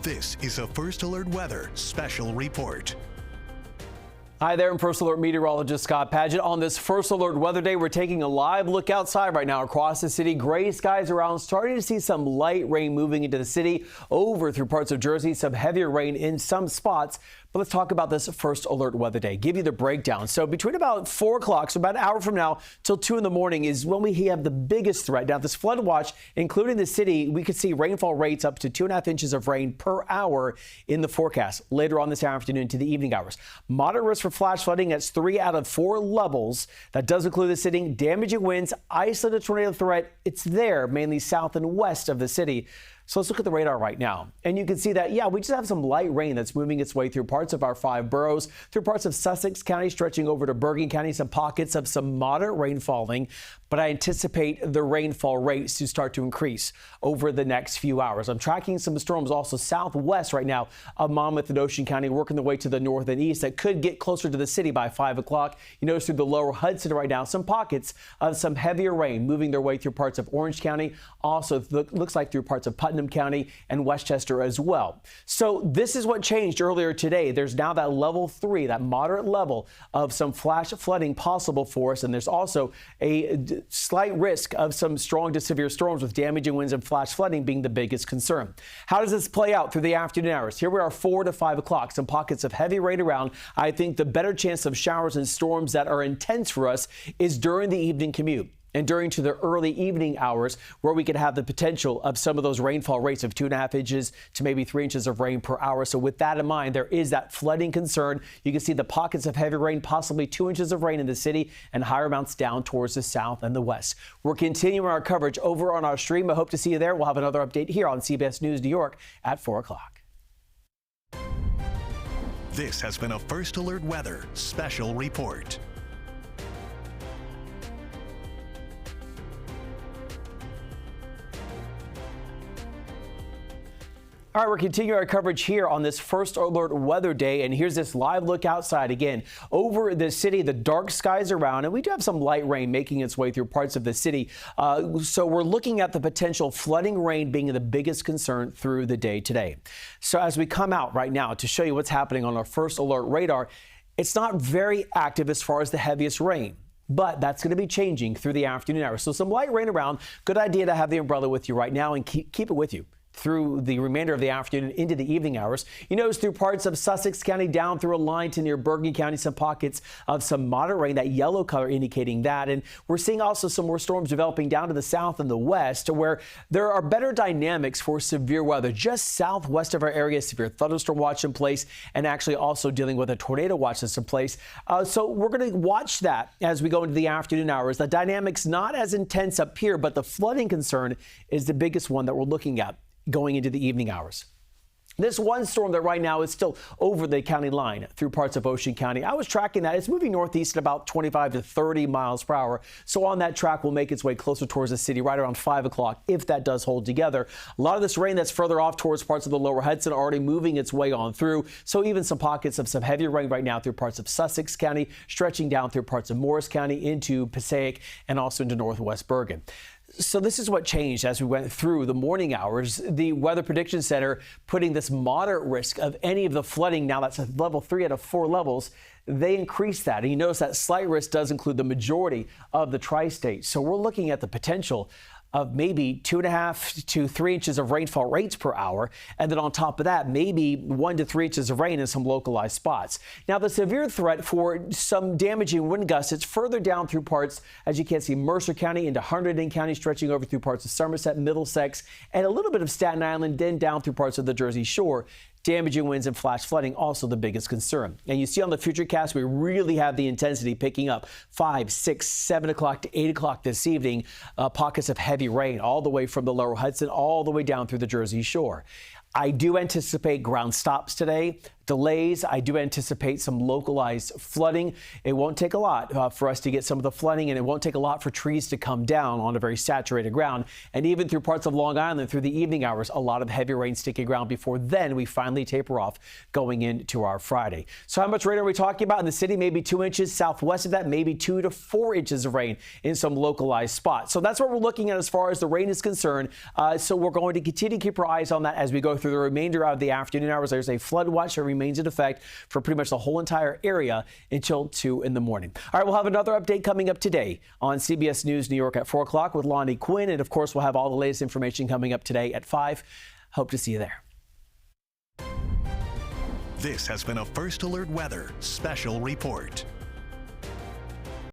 This is a First Alert Weather Special Report. Hi there, I'm First Alert meteorologist Scott Paget. On this First Alert Weather Day, we're taking a live look outside right now across the city. Gray skies around, starting to see some light rain moving into the city, over through parts of Jersey, some heavier rain in some spots. But let's talk about this First Alert Weather Day. Give you the breakdown. So between about 4 o'clock, so about an hour from now till 2 in the morning is when we have the biggest threat. Now, this flood watch, including the city, we could see rainfall rates up to 2.5 inches of rain per hour in the forecast later on this afternoon to the evening hours. Moderate risk for flash flooding. That's 3 out of 4 levels. That does include the city. Damaging winds, isolated tornado threat. It's there, mainly south and west of the city. So let's look at the radar right now. And you can see that, yeah, we just have some light rain that's moving its way through parts of our 5 boroughs, through parts of Sussex County, stretching over to Bergen County, some pockets of some moderate rain falling. But I anticipate the rainfall rates to start to increase over the next few hours. I'm tracking some storms also southwest right now of Monmouth and Ocean County, working their way to the north and east that could get closer to the city by 5 o'clock. You notice through the lower Hudson right now, some pockets of some heavier rain moving their way through parts of Orange County. Also looks like through parts of Putnam County and Westchester as well. So this is what changed earlier today. There's now that level 3, that moderate level of some flash flooding possible for us. And there's also a slight risk of some strong to severe storms with damaging winds and flash flooding being the biggest concern. How does this play out through the afternoon hours? Here we are 4 to 5 o'clock. Some pockets of heavy rain around. I think the better chance of showers and storms that are intense for us is during the evening commute and during to the early evening hours, where we could have the potential of some of those rainfall rates of 2.5 inches to maybe 3 inches of rain per hour. So with that in mind, there is that flooding concern. You can see the pockets of heavy rain, possibly 2 inches of rain in the city and higher amounts down towards the south and the west. We're continuing our coverage over on our stream. I hope to see you there. We'll have another update here on CBS News New York at 4 o'clock. This has been a First Alert Weather Special Report. All right, we're continuing our coverage here on this First Alert Weather Day, and here's this live look outside again over the city. The dark skies around, and we do have some light rain making its way through parts of the city. So we're looking at the potential flooding rain being the biggest concern through the day today. So as we come out right now to show you what's happening on our First Alert radar, it's not very active as far as the heaviest rain. But that's going to be changing through the afternoon hours. So some light rain around. Good idea to have the umbrella with you right now and keep it with you through the remainder of the afternoon into the evening hours. You notice through parts of Sussex County down through a line to near Bergen County, some pockets of some moderate rain, that yellow color indicating that. And we're seeing also some more storms developing down to the south and the west, where there are better dynamics for severe weather. Just southwest of our area, severe thunderstorm watch in place, and actually also dealing with a tornado watch that's in place. So we're going to watch that as we go into the afternoon hours. The dynamics not as intense up here, but the flooding concern is the biggest one that we're looking at going into the evening hours. This one storm that right now is still over the county line through parts of Ocean County. I was tracking that. It's moving northeast at about 25 to 30 miles per hour. So on that track will make its way closer towards the city right around 5 o'clock if that does hold together. A lot of this rain that's further off towards parts of the lower Hudson already moving its way on through. So even some pockets of some heavier rain right now through parts of Sussex County, stretching down through parts of Morris County into Passaic and also into northwest Bergen. So this is what changed as we went through the morning hours. The Weather Prediction Center putting this moderate risk of any of the flooding, now that's a level 3 out of 4 levels, they increased that. And you notice that slight risk does include the majority of the tri-state. So we're looking at the potential of maybe 2.5 to 3 inches of rainfall rates per hour. And then on top of that, maybe 1 to 3 inches of rain in some localized spots. Now, the severe threat for some damaging wind gusts, it's further down through parts, as you can see, Mercer County into Hunterdon County, stretching over through parts of Somerset, Middlesex, and a little bit of Staten Island, then down through parts of the Jersey Shore. Damaging winds and flash flooding also the biggest concern. And you see on the Futurecast, we really have the intensity picking up 5, 6, 7 o'clock to 8 o'clock this evening. Pockets of heavy rain all the way from the lower Hudson all the way down through the Jersey Shore. I do anticipate ground stops today, delays. I do anticipate some localized flooding. It won't take a lot for us to get some of the flooding, and it won't take a lot for trees to come down on a very saturated ground. And even through parts of Long Island through the evening hours, a lot of heavy rain sticking around before then we finally taper off going into our Friday. So how much rain are we talking about in the city? Maybe 2 inches. Southwest of that, maybe 2 to 4 inches of rain in some localized spots. So that's what we're looking at as far as the rain is concerned. So we're going to continue to keep our eyes on that as we go through the remainder of the afternoon hours. There's a flood watch that remains in effect for pretty much the whole entire area until 2 in the morning. All right, we'll have another update coming up today on CBS News New York at 4 o'clock with Lonnie Quinn. And of course, we'll have all the latest information coming up today at 5. Hope to see you there. This has been a First Alert Weather Special Report.